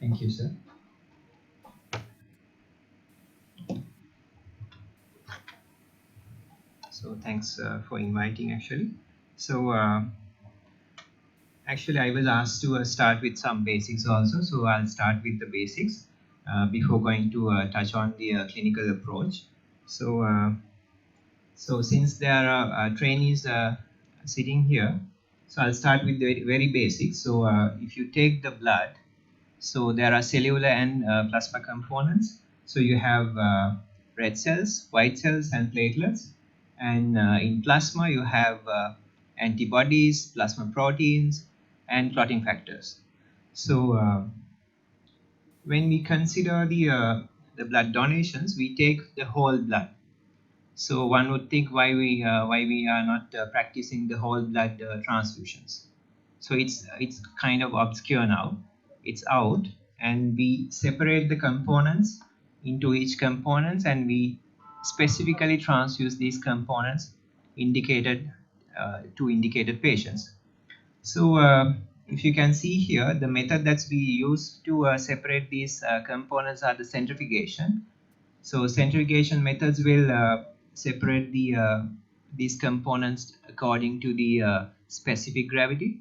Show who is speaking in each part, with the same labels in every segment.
Speaker 1: Thank you, sir. So thanks for inviting actually. So actually I was asked to start with some basics also. So I'll start with the basics before going to touch on the clinical approach. So so since there are trainees sitting here, so I'll start with the very basics. So if you take the blood, so there are cellular and plasma components. So you have red cells, white cells, and platelets. And in plasma, you have antibodies, plasma proteins, and clotting factors. So when we consider the blood donations, we take the whole blood. So one would think why we are not practicing the whole blood transfusions. So it's kind of obscure now. It's out, and we separate the components into each components, and we specifically transfuse these components indicated to indicated patients. So if you can see here, the method that we use to separate these components are the centrifugation. So centrifugation methods will separate these components according to the specific gravity.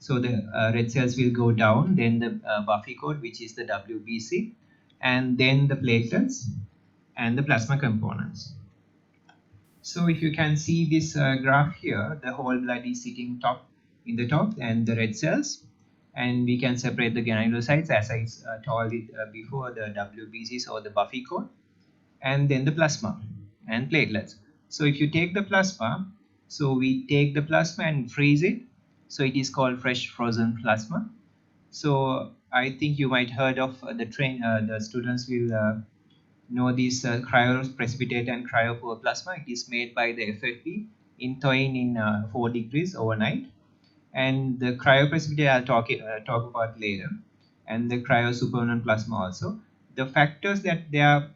Speaker 1: So the red cells will go down, then the buffy coat, which is the WBC, and then the platelets and the plasma components. So if you can see this graph here, the whole blood is sitting in the top and the red cells, and we can separate the granulocytes as I told it before, the WBCs or the buffy coat, and then the plasma and platelets. So if you take the plasma, so we take the plasma and freeze it. So it is called fresh frozen plasma. So I think you might heard of the students will know this cryoprecipitate and cryopoor plasma. It is made by the FFP in thawing in 4 degrees overnight. And the cryoprecipitate I'll talk about later. And the cryosupernatant plasma also. The factors that they are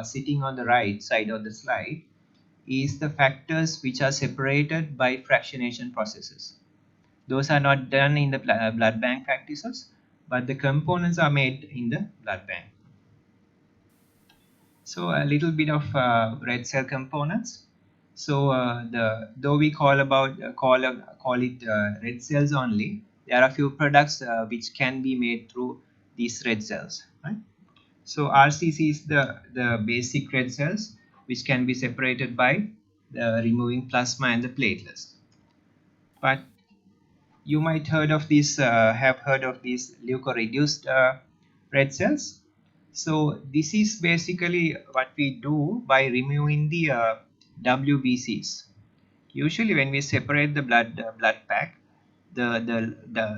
Speaker 1: sitting on the right side of the slide is the factors which are separated by fractionation processes. Those are not done in the blood bank practices, but the components are made in the blood bank. So a little bit of red cell components. So though we call it red cells only, there are a few products which can be made through these red cells, right? So RCC is the basic red cells which can be separated by removing plasma and the platelets. But you might have heard of these leukoreduced red cells. So this is basically what we do by removing the WBCs. Usually when we separate the blood pack, the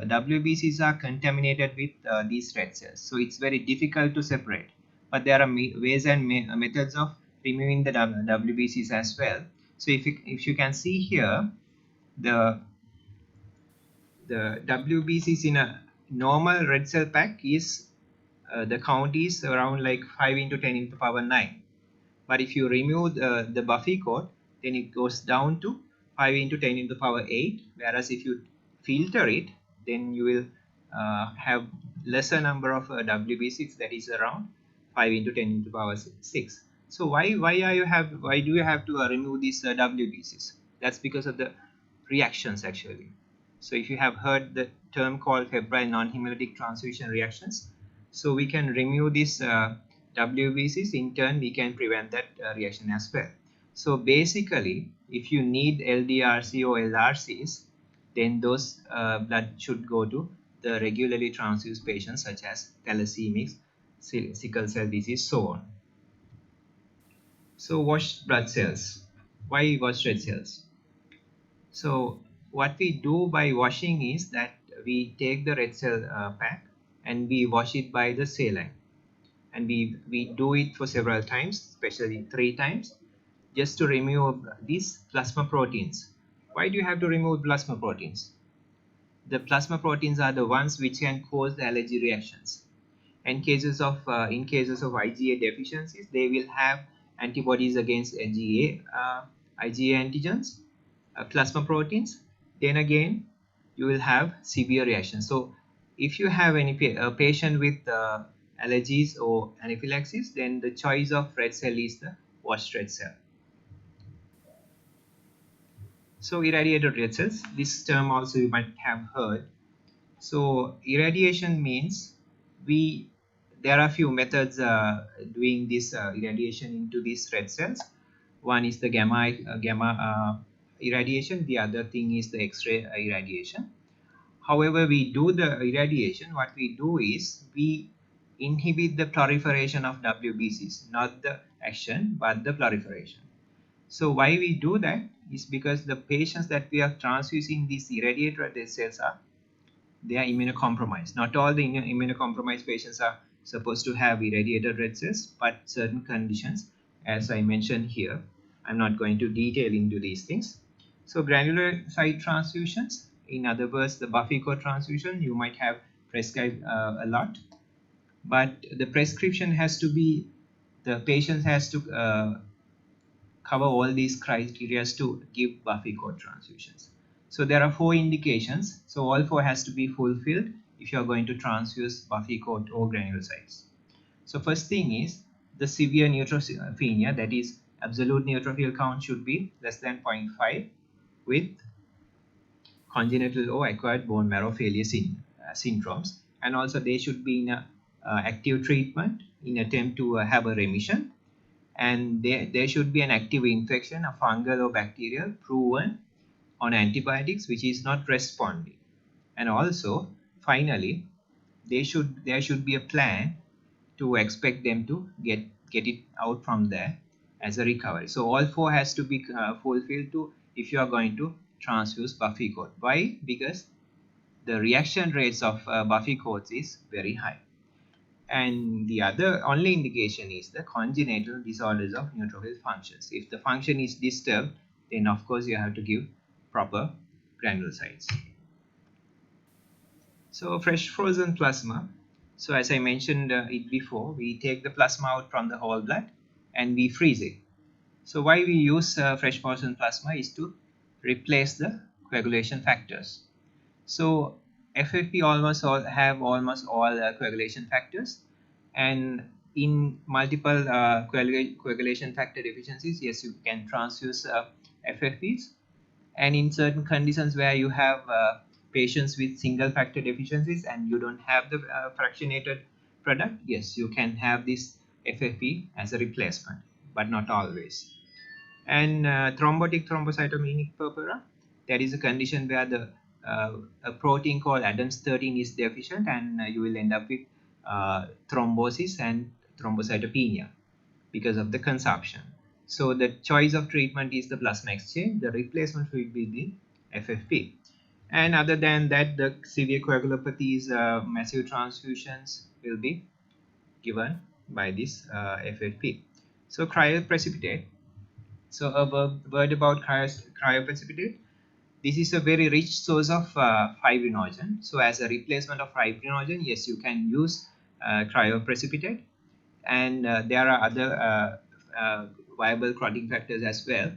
Speaker 1: WBCs are contaminated with these red cells. So it's very difficult to separate. But there are ways and methods of removing the WBCs as well. So if you can see here, the WBCs in a normal red cell pack is the count is around like 5 into 10 into the power 9. But if you remove the buffy coat, then it goes down to 5 into 10 into the power 8. Whereas if you filter it, then you will have lesser number of WBCs, that is around 5 into 10 into the power 6. So why do you have to remove these WBCs? That's because of the reactions actually. So if you have heard the term called febrile non-hemolytic transfusion reactions, so we can remove these WBCs. In turn, we can prevent that reaction as well. So basically, if you need LDRC or LRCs, then those blood should go to the regularly transfused patients such as thalassemics, sickle cell disease, so on. So washed blood cells. Why washed red cells? So what we do by washing is that we take the red cell pack and we wash it by the saline, and we do it for several times, especially 3 times, just to remove these plasma proteins. Why do you have to remove plasma proteins? The plasma proteins are the ones which can cause the allergy reactions. In cases of IgA deficiencies, they will have antibodies against IgA antigens, plasma proteins. Then again, you will have severe reaction. So if you have any patient with allergies or anaphylaxis, then the choice of red cell is the washed red cell. So irradiated red cells, this term also you might have heard. So irradiation means there are a few methods doing this irradiation into these red cells. One is the gamma irradiation. The other thing is the X-ray irradiation. However, we do the irradiation. What we do is we inhibit the proliferation of WBCs, not the action, but the proliferation. So why we do that is because the patients that we are transfusing these irradiated red cells they are immunocompromised. Not all the immunocompromised patients are supposed to have irradiated red cells, but certain conditions, as I mentioned here. I'm not going to detail into these things. So granulocyte transfusions, in other words, the Buffy-Coat transfusion, you might have prescribed a lot, but the prescription has to be, the patient has to cover all these criteria to give Buffy-Coat transfusions. So there are 4 indications. So all 4 has to be fulfilled if you are going to transfuse Buffy-Coat or granulocytes. So first thing is the severe neutropenia, that is absolute neutrophil count should be less than 0.5 with congenital or acquired bone marrow failure syndromes, and also they should be in a active treatment in attempt to have a remission, and there should be an active infection, a fungal or bacterial, proven on antibiotics which is not responding, and also finally there should be a plan to expect them to get it out from there as a recovery. So all 4 has to be fulfilled to if you are going to transfuse Buffy-Coat. Why? Because the reaction rates of Buffy-Coats is very high. And the other only indication is the congenital disorders of neutrophil functions. If the function is disturbed, then of course you have to give proper granulocytes. So fresh frozen plasma. So as I mentioned it before, we take the plasma out from the whole blood and we freeze it. So why we use fresh frozen plasma is to replace the coagulation factors. So FFP almost all coagulation factors, and in multiple coagulation factor deficiencies, yes, you can transfuse FFPs, and in certain conditions where you have patients with single factor deficiencies and you don't have the fractionated product, yes, you can have this FFP as a replacement, but not always. And thrombotic thrombocytopenic purpura, that is a condition where a protein called Adams 13 is deficient, and you will end up with thrombosis and thrombocytopenia because of the consumption. So the choice of treatment is the plasma exchange. The replacement will be the FFP. And other than that, the severe coagulopathies, massive transfusions will be given by this FFP. So cryoprecipitate. So a word about cryoprecipitate. This is a very rich source of fibrinogen. So as a replacement of fibrinogen, yes, you can use cryoprecipitate. And there are other viable clotting factors as well,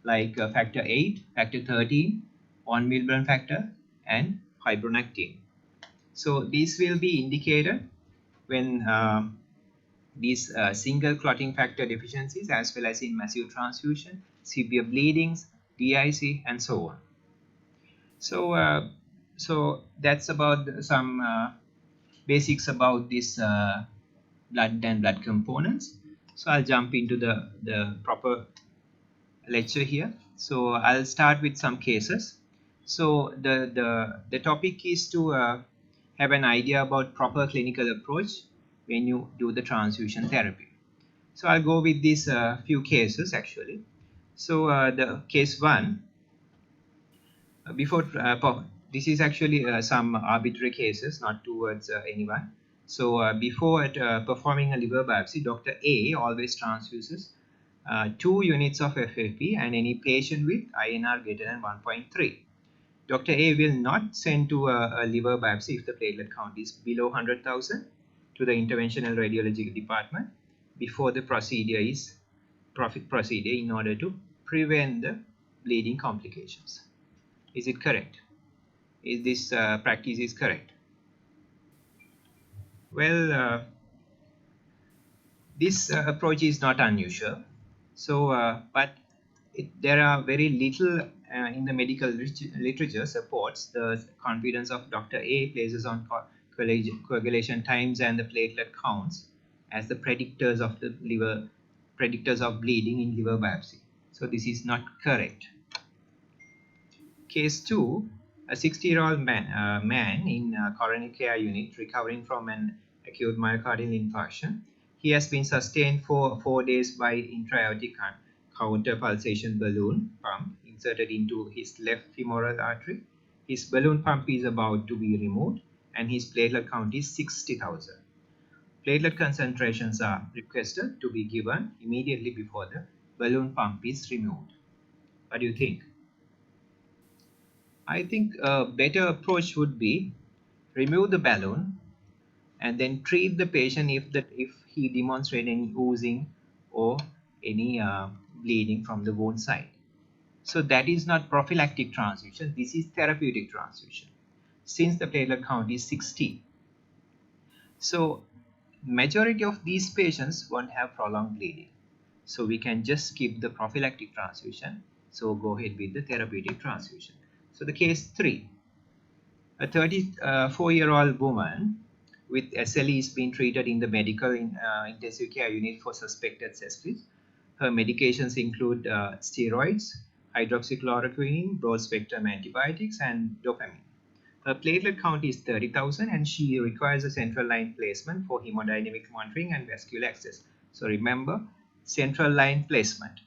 Speaker 1: like factor 8, factor 13, von Willebrand factor, and fibronectin. So these will be indicated when these single clotting factor deficiencies, as well as in massive transfusion, severe bleedings, DIC, and so on. So, so that's about some basics about this blood and blood components. So I'll jump into the proper lecture here. So I'll start with some cases. So the topic is to have an idea about proper clinical approach when you do the transfusion therapy. So I'll go with these few cases actually. So the case 1, this is actually some arbitrary cases, not towards anyone. So before performing a liver biopsy, Dr. A always transfuses 2 units of FFP and any patient with INR greater than 1.3. Dr. A will not send to a liver biopsy if the platelet count is below 100,000 to the interventional radiology department before the procedure in order to prevent the bleeding complications. Is it correct? Is this practice is correct? Well, this approach is not unusual. So, there are very little in the medical literature supports the confidence of Dr. A places on coagulation times and the platelet counts as the predictors of the liver, predictors of bleeding in liver biopsy. So this is not correct. Case 2, a 60-year-old man in a coronary care unit recovering from an acute myocardial infarction. He has been sustained for 4 days by intra-aortic counter pulsation balloon pump inserted into his left femoral artery. His balloon pump is about to be removed and his platelet count is 60,000. Platelet concentrations are requested to be given immediately before the balloon pump is removed. What do you think? I think a better approach would be remove the balloon and then treat the patient if he demonstrates any oozing or any bleeding from the wound site. So that is not prophylactic transfusion. This is therapeutic transfusion. Since the platelet count is 60, so majority of these patients won't have prolonged bleeding. So we can just skip the prophylactic transfusion. So go ahead with the therapeutic transfusion. So the case 3. A 34-year-old woman with SLE is being treated in the medical intensive care unit for suspected sepsis. Her medications include steroids, hydroxychloroquine, broad-spectrum antibiotics, and dopamine. Her platelet count is 30,000 and she requires a central line placement for hemodynamic monitoring and vascular access. So remember, central line placement.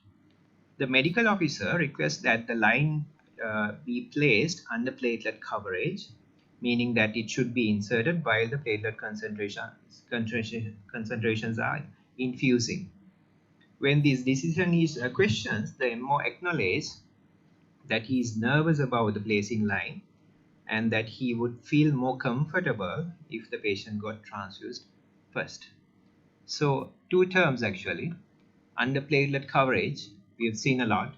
Speaker 1: The medical officer requests that the line be placed under platelet coverage, meaning that it should be inserted while the platelet concentrations are infusing. When this decision is questioned, the MO acknowledges that he is nervous about the placing line and that he would feel more comfortable if the patient got transfused first. So 2 terms actually. Under platelet coverage, we have seen a lot,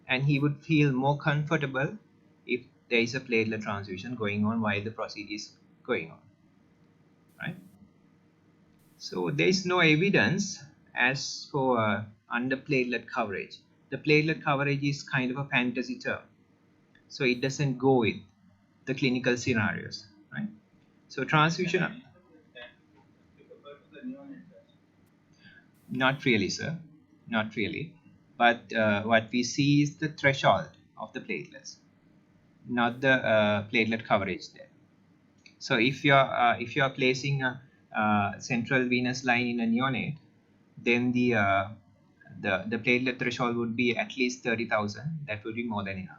Speaker 1: and he would feel more comfortable if there is a platelet transfusion going on while the procedure is going on, right? So there is no evidence as for under platelet coverage. The platelet coverage is kind of a fantasy term, so it doesn't go with the clinical scenarios, right? So transfusion, not really, sir, not really. But what we see is the threshold of the platelets, not the platelet coverage there. So if you're placing a central venous line in a neonate, then the platelet threshold would be at least 30,000. That would be more than enough.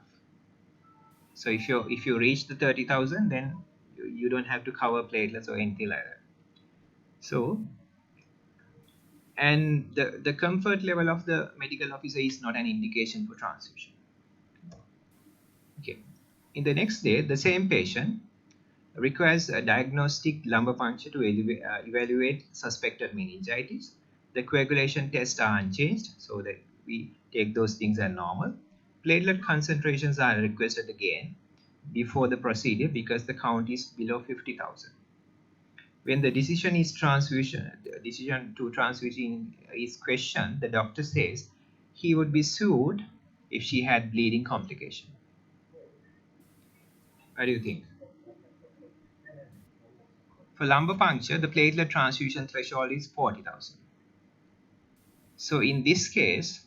Speaker 1: So if you reach the 30,000, then you don't have to cover platelets or anything like that. So, and the comfort level of the medical officer is not an indication for transfusion. Okay. In the next day, the same patient requires a diagnostic lumbar puncture to evaluate suspected meningitis. The coagulation tests are unchanged, so that we take those things as normal. Platelet concentrations are requested again before the procedure because the count is below 50,000. When the decision to transfusion is questioned, the doctor says he would be sued if she had bleeding complication. What do you think? For lumbar puncture, the platelet transfusion threshold is 40,000. So in this case,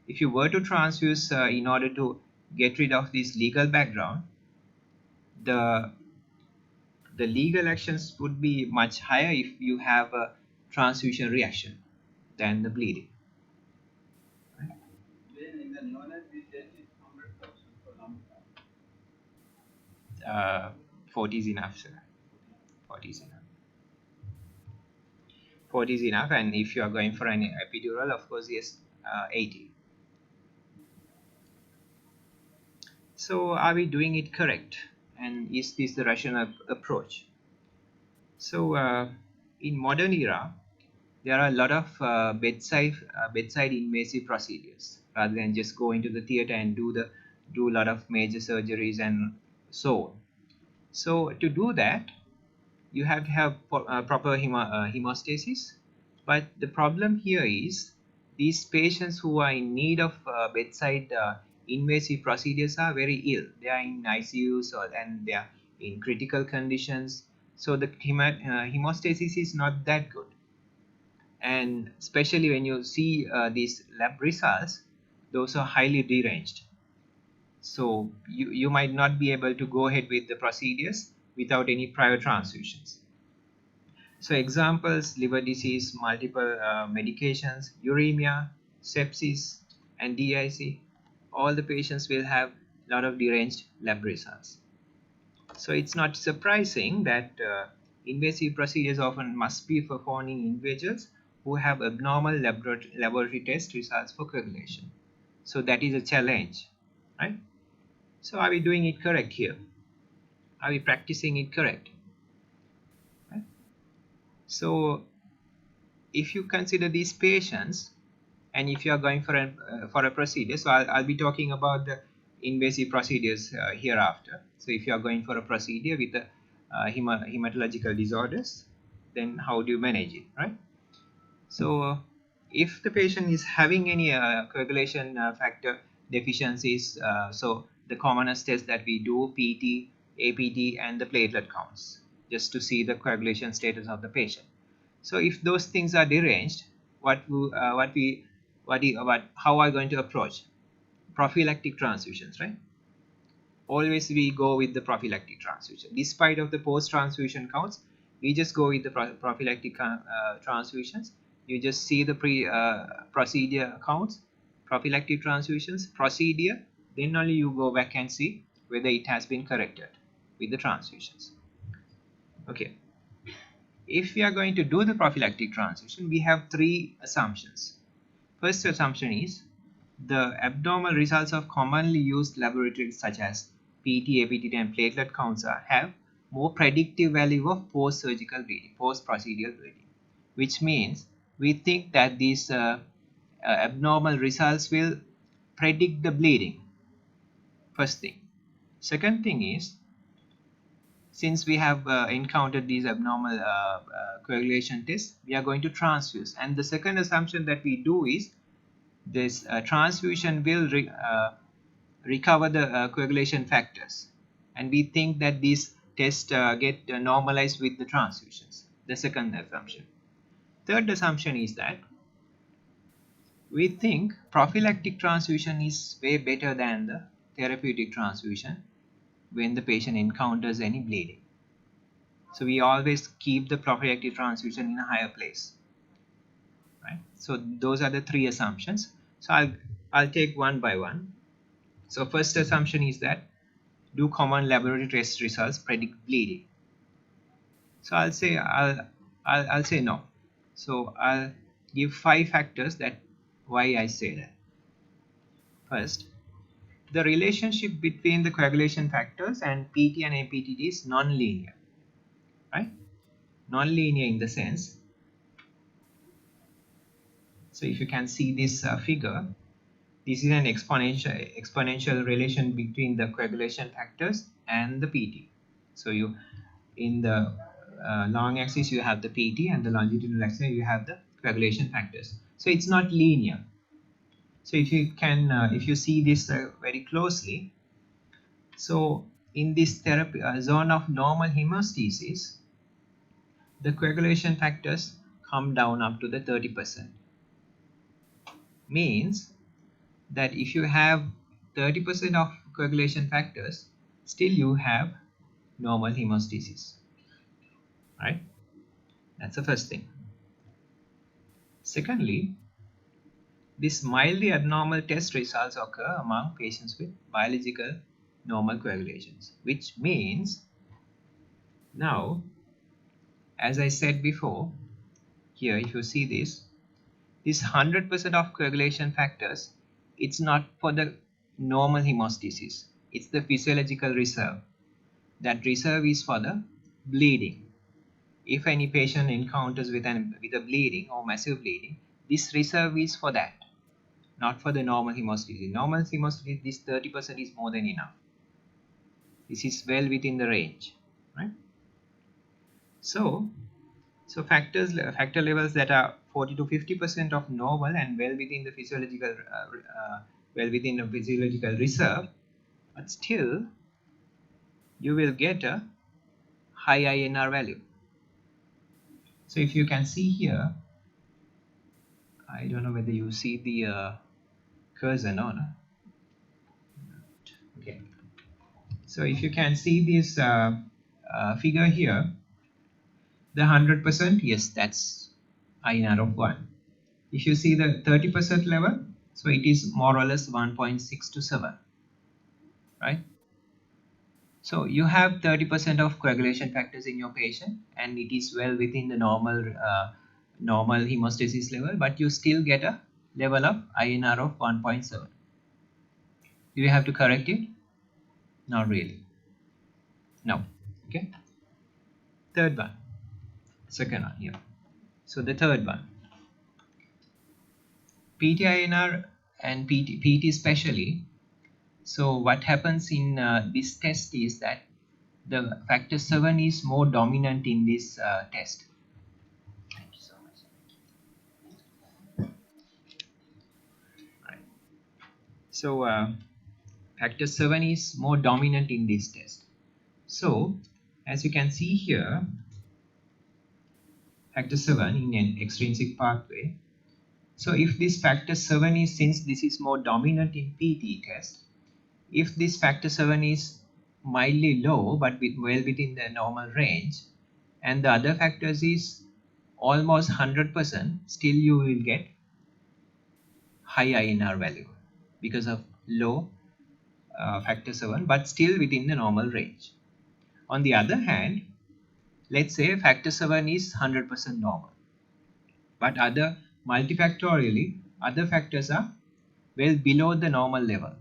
Speaker 1: if you were to transfuse in order to get rid of this legal background, the legal actions would be much higher if you have a transfusion reaction than the bleeding. Right? 40 is enough, sir. 40 is enough. 40 is enough, and if you are going for an epidural, of course, yes, 80. So are we doing it correct? And is this the rational approach? So in modern era, there are a lot of bedside invasive procedures rather than just go into the theater and do a lot of major surgeries and so on. So to do that, you have to have proper hemostasis. But the problem here is these patients who are in need of bedside invasive procedures are very ill. They are in ICUs and they are in critical conditions. So the hemostasis is not that good. And especially when you see these lab results, those are highly deranged. So you might not be able to go ahead with the procedures without any prior transfusions. So examples: liver disease, multiple medications, uremia, sepsis, and DIC. All the patients will have a lot of deranged lab results. So it's not surprising that invasive procedures often must be performed in individuals who have abnormal laboratory test results for coagulation. So that is a challenge, right? So are we doing it correct here? Are we practicing it correct? Right? So if you consider these patients, and if you are going for a procedure, so I'll be talking about the invasive procedures hereafter. So if you are going for a procedure with the hematological disorders, then how do you manage it, right? So if the patient is having any coagulation factor deficiencies, so the commonest test that we do, PT, APT, and the platelet counts, just to see the coagulation status of the patient. So if those things are deranged, how are we going to approach prophylactic transfusions, right? Always we go with the prophylactic transfusion. Despite of the post-transfusion counts, we just go with the prophylactic transfusions. You just see the procedure counts, prophylactic transfusions, procedure, then only you go back and see whether it has been corrected with the transfusions. Okay. If we are going to do the prophylactic transfusion, we have three assumptions. First assumption is the abnormal results of commonly used laboratories such as PT, APT, and platelet counts have more predictive value of post-surgical bleeding, post-procedural bleeding, which means we think that these abnormal results will predict the bleeding. First thing. Second thing is, since we have encountered these abnormal coagulation tests, we are going to transfuse. And the second assumption that we do is this transfusion will recover the coagulation factors. And we think that these tests get normalized with the transfusions. The second assumption. Third assumption is that we think prophylactic transfusion is way better than the therapeutic transfusion when the patient encounters any bleeding. So we always keep the prophylactic transfusion in a higher place, right? So those are the three assumptions. So I'll take one by one. So first assumption is that do common laboratory test results predict bleeding? So I'll say no. So I'll give 5 factors that why I say that. First, the relationship between the coagulation factors and PT and APT is non-linear, right? Non-linear in the sense, so if you can see this figure, this is an exponential relation between the coagulation factors and the PT. So you, in the long axis you have the PT, and the longitudinal axis you have the coagulation factors. So it's not linear. So if you see this very closely, so in this therapy zone of normal hemostasis, the coagulation factors come down up to the 30%. Means that if you have 30% of coagulation factors, still you have normal hemostasis, right? That's the first thing. Secondly, these mildly abnormal test results occur among patients with biological normal coagulations, which means, now, as I said before, here if you see this 100% of coagulation factors, it's not for the normal hemostasis, it's the physiological reserve. That reserve is for the bleeding. If any patient encounters with a bleeding or massive bleeding, this reserve is for that, not for the normal hemostasis. Normal hemostasis, this 30% is more than enough. This is well within the range. So factor levels that are 40 to 50% of normal and well within the physiological reserve, but still you will get a high INR value. So if you can see here, I don't know whether you see the cursor. No. Okay. So if you can see this figure here, the 100%, yes, that's INR of 1. If you see the 30% level, so it is more or less 1.6 to 7, right? So you have 30% of coagulation factors in your patient, and it is well within the normal hemostasis level, but you still get a level of INR of 1.7. Do you have to correct it? Not really. No. Okay. Third one. Second one here. So the third one. PTINR and PT especially. So what happens in this test is that the factor 7 is more dominant in this test. Thank you so much. Right. So factor 7 is more dominant in this test. So as you can see here, factor 7 in an extrinsic pathway. So if this factor 7 is, since this is more dominant in PT test, if this factor 7 is mildly low but well within the normal range, and the other factors is almost 100%, still you will get high INR value because of low factor 7 but still within the normal range. On the other hand, let's say factor 7 is 100% normal, but multifactorially other factors are well below the normal level.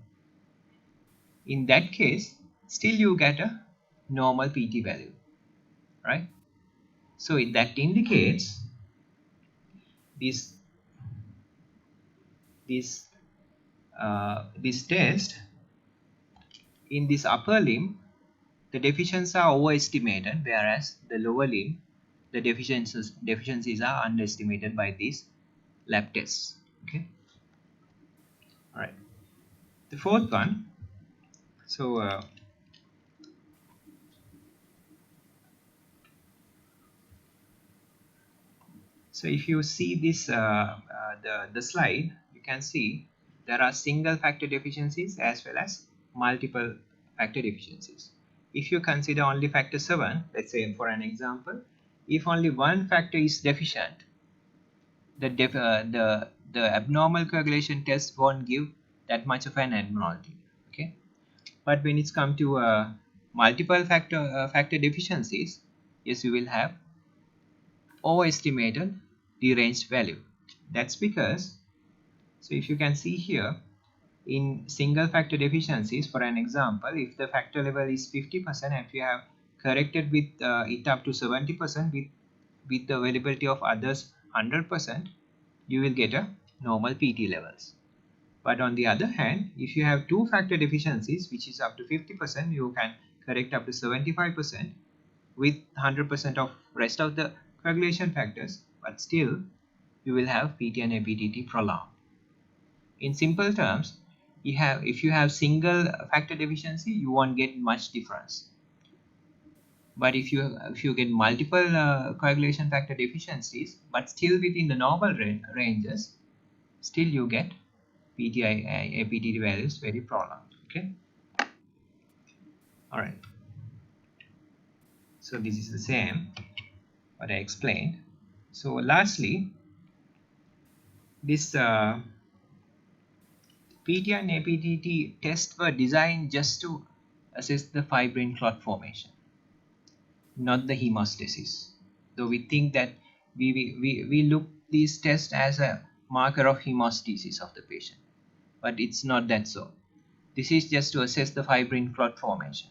Speaker 1: In that case, still you get a normal PT value, right? So that indicates this test in this upper limb, the deficiencies are overestimated, whereas the lower limb, the deficiencies are underestimated by these lab tests. Okay. All right. The fourth one. So so if you see this the slide, you can see there are single factor deficiencies as well as multiple factor deficiencies. If you consider only factor 7, let's say for an example, if only one factor is deficient, the abnormal coagulation test won't give that much of an abnormality. Okay, but when it's come to multiple factor deficiencies, yes, you will have overestimated deranged value. That's because, so if you can see here, in single factor deficiencies, for an example, if the factor level is 50%, and if you have corrected with it up to 70% with the availability of others 100%, you will get a normal PT levels. But on the other hand, if you have two factor deficiencies which is up to 50%, you can correct up to 75% with 100% of rest of the coagulation factors, but still you will have PT and APTT prolonged. In simple terms, if you have single factor deficiency, you won't get much difference. But if you get multiple coagulation factor deficiencies, but still within the normal ranges, still you get PTI APTT values very prolonged. Okay. All right. So this is the same what I explained. So lastly, this PT and APTT tests were designed just to assess the fibrin clot formation, not the hemostasis. Though we think that we look these tests as a marker of hemostasis of the patient, but it's not that so. This is just to assess the fibrin clot formation.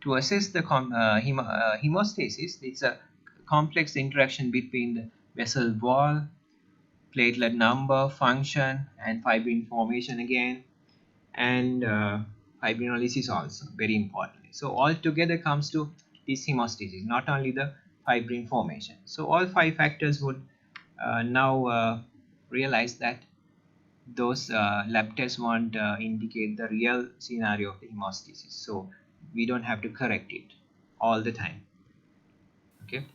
Speaker 1: To assess the hemostasis, it's a complex interaction between the vessel wall, platelet number, function, and fibrin formation again, and fibrinolysis also, very importantly. So all together comes to this hemostasis, not only the fibrin formation. So all 5 factors would now realize that those lab tests won't indicate the real scenario of the hemostasis. So we don't have to correct it all the time. Okay.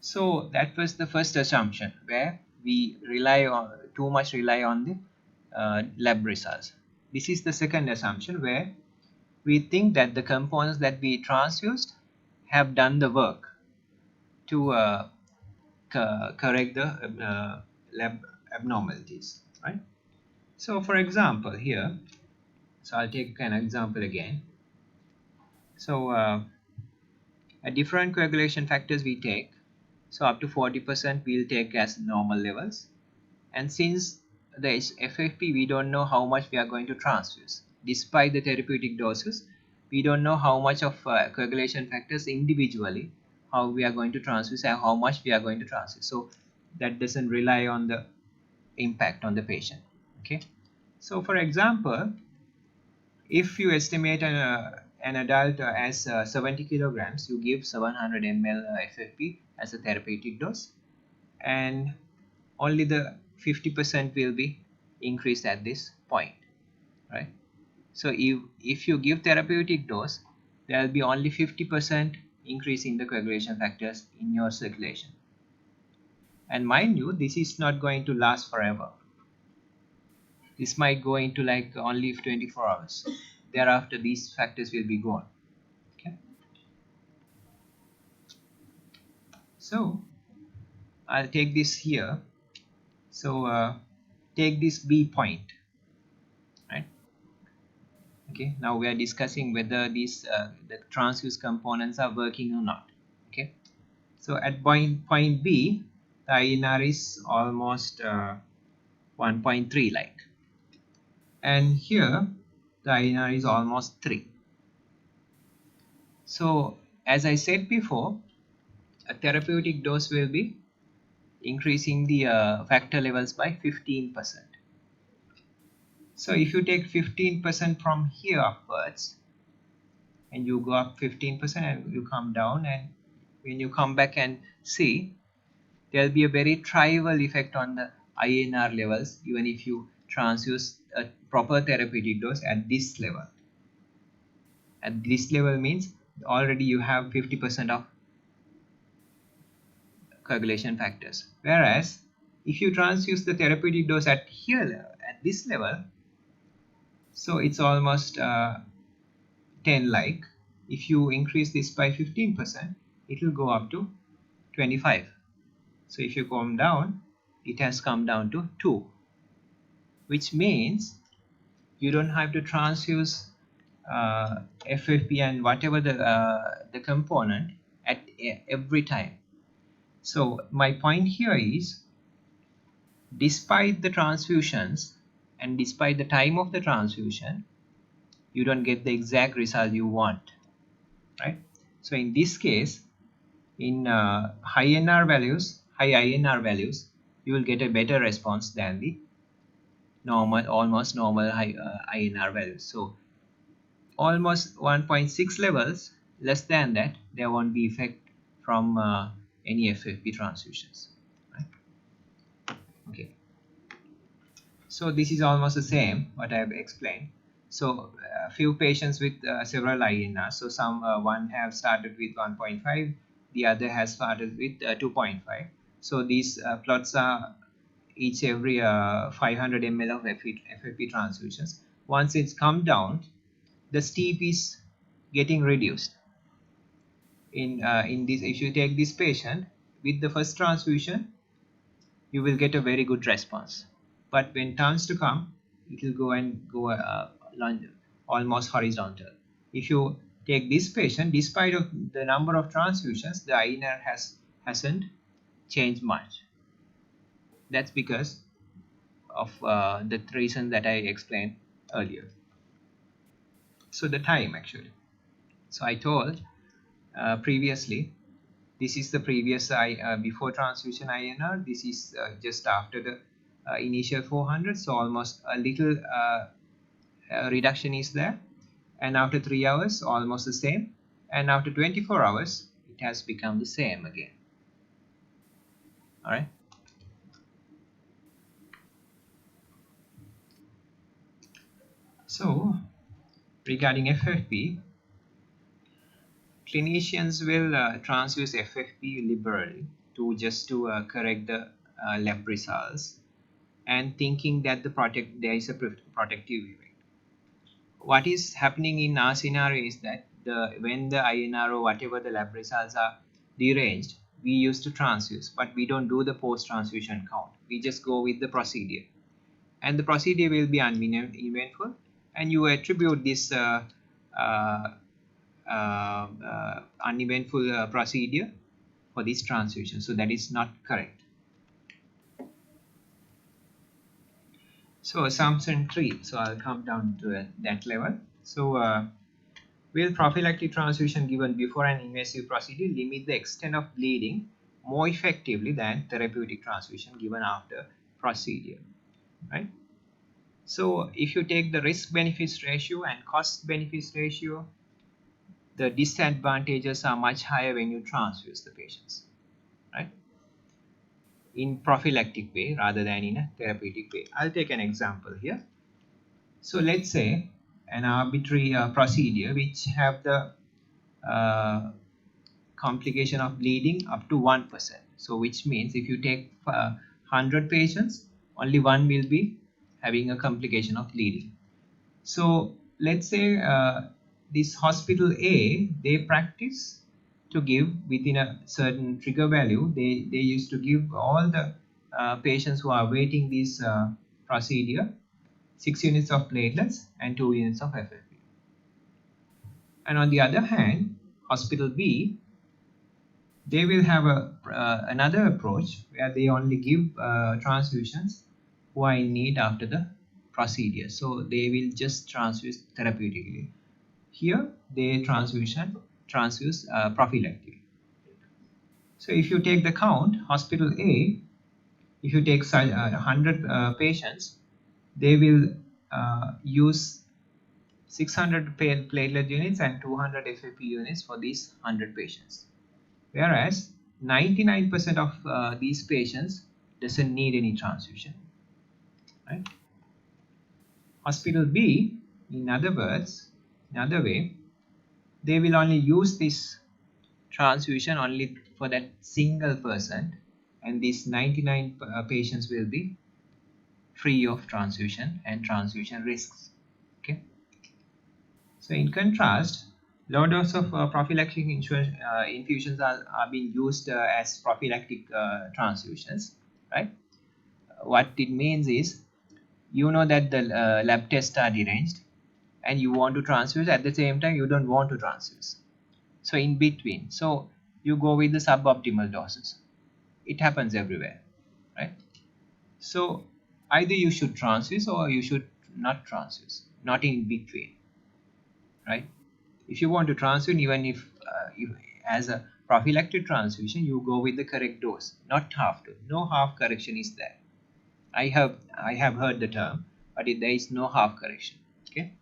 Speaker 1: So that was the first assumption, where we too much rely on the lab results. This is the second assumption, where we think that the components that we transfused have done the work to correct the lab abnormalities, right? So for example here, so I'll take an example again. So at different coagulation factors we take, so up to 40% we'll take as normal levels, and since there is FFP, we don't know how much we are going to transfuse. Despite the therapeutic doses, we don't know how much of coagulation factors individually, how we are going to transfuse and how much we are going to transfuse. So that doesn't rely on the impact on the patient. Okay. So for example, if you estimate an adult as 70 kilograms, you give 700 ml FFP as a therapeutic dose, and only the 50% will be increased at this point, right? So if you give therapeutic dose, there will be only 50% increase in the coagulation factors in your circulation. And mind you, this is not going to last forever. This might go into like only 24 hours. Thereafter, these factors will be gone. Okay. So I'll take this here. So take this B point, right? Okay. Now we are discussing whether these the transfuse components are working or not. Okay. So at point B, the INR is almost 1.3 like, and here the INR is almost 3. So as I said before, a therapeutic dose will be increasing the factor levels by 15%. So if you take 15% from here upwards, and you go up 15% and you come down, and when you come back and see, there will be a very trivial effect on the INR levels even if you transfuse a proper therapeutic dose at this level. At this level means already you have 50% of coagulation factors. Whereas if you transfuse the therapeutic dose at here, at this level, so it's almost 10 like. If you increase this by 15%, it will go up to 25. So if you come down, it has come down to 2, which means you don't have to transfuse FFP and whatever the component at every time. So my point here is, despite the transfusions and despite the time of the transfusion, you don't get the exact result you want, right? So in this case, in high INR values, you will get a better response than the normal, almost normal high INR values. So almost 1.6 levels, less than that, there won't be effect from any FFP transfusions, right? Okay. So this is almost the same what I have explained. So a few patients with several INRs. So one have started with 1.5, the other has started with 2.5. So these plots are each every 500 ml of FFP transfusions. Once it's come down, the steep is getting reduced. In this, if you take this patient with the first transfusion, you will get a very good response. But when turns to come, it will go almost horizontal. If you take this patient, despite of the number of transfusions, the INR hasn't changed much. That's because of the reason that I explained earlier. So the time actually. So I told previously, this is the previous before transfusion INR. This is just after the initial 400. So almost a little reduction is there, and after 3 hours almost the same, and after 24 hours it has become the same again. All right. So regarding FFP, clinicians will transfuse FFP liberally to correct the lab results, and thinking that there is a protective effect. What is happening in our scenario is that when the INR or whatever the lab results are deranged, we used to transfuse, but we don't do the post-transfusion count. We just go with the procedure, and the procedure will be uneventful, and you attribute this uneventful procedure for this transfusion. So that is not correct. So assumption 3. So I'll come down to that level. So will prophylactic transfusion given before an invasive procedure limit the extent of bleeding more effectively than therapeutic transfusion given after procedure, right? So if you take the risk-benefits ratio and cost-benefits ratio, the disadvantages are much higher when you transfuse the patients, right? In prophylactic way rather than in a therapeutic way. I'll take an example here. So let's say an arbitrary procedure which have the complication of bleeding up to 1%. So which means if you take 100 patients, only one will be having a complication of bleeding. So let's say this hospital A, they practice to give within a certain trigger value. They used to give all the patients who are waiting this procedure 6 units of platelets and 2 units of FFP. And on the other hand, hospital B, they will have another approach where they only give transfusions who are in need after the procedure. So they will just transfuse therapeutically. Here they transfuse prophylactically. So if you take the count, hospital A, if you take 100 patients, they will use 600 platelet units and 200 FFP units for these 100 patients. Whereas 99% of these patients doesn't need any transfusion, right? Hospital B, in other words, in other way, they will only use this transfusion only for that single person, and these 99 patients will be free of transfusion and transfusion risks. Okay. So in contrast, low dose of prophylactic infusions are being used as prophylactic transfusions, right? What it means is, you know that the lab tests are deranged and you want to transfuse, at the same time you don't want to transfuse. So in between, so you go with the suboptimal doses. It happens everywhere, right? So either you should transfuse or you should not transfuse, not in between, right? If you want to transfuse, even if as a prophylactic transfusion, you go with the correct dose, not half dose. No half correction is there. I have heard the term, but there is no half correction. Okay.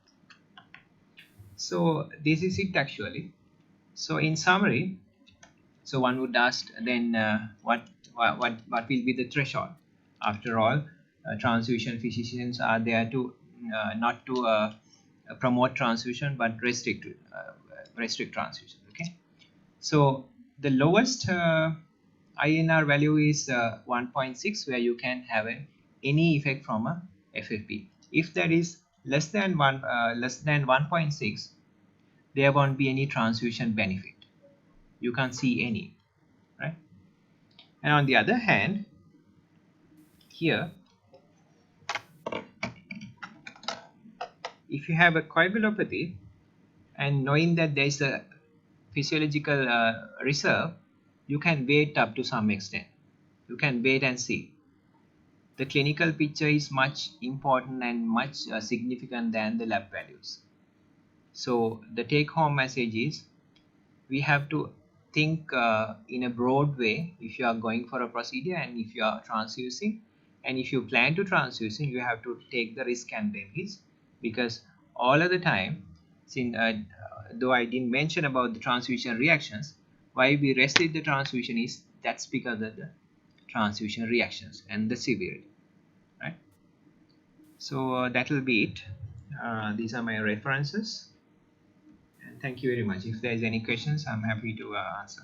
Speaker 1: So this is it actually. So in summary, so one would ask then what will be the threshold? After all, transfusion physicians are there to not to promote transfusion but restrict transfusion. Okay. So the lowest INR value is 1.6, where you can have any effect from a FFP. If that is less than 1.6, there won't be any transfusion benefit. You can't see any, right? And on the other hand, here, if you have a coagulopathy and knowing that there is a physiological reserve, you can wait up to some extent. You can wait and see. The clinical picture is much important and much significant than the lab values. So the take-home message is, we have to think in a broad way if you are going for a procedure and if you are transfusing, and if you plan to transfusing, you have to take the risk and benefits, because all of the time though I didn't mention about the transfusion reactions, why we restrict the transfusion is that's because of the transfusion reactions and the severity, right? So that will be it. These are my references, and thank you very much. If there is any questions, I'm happy to answer.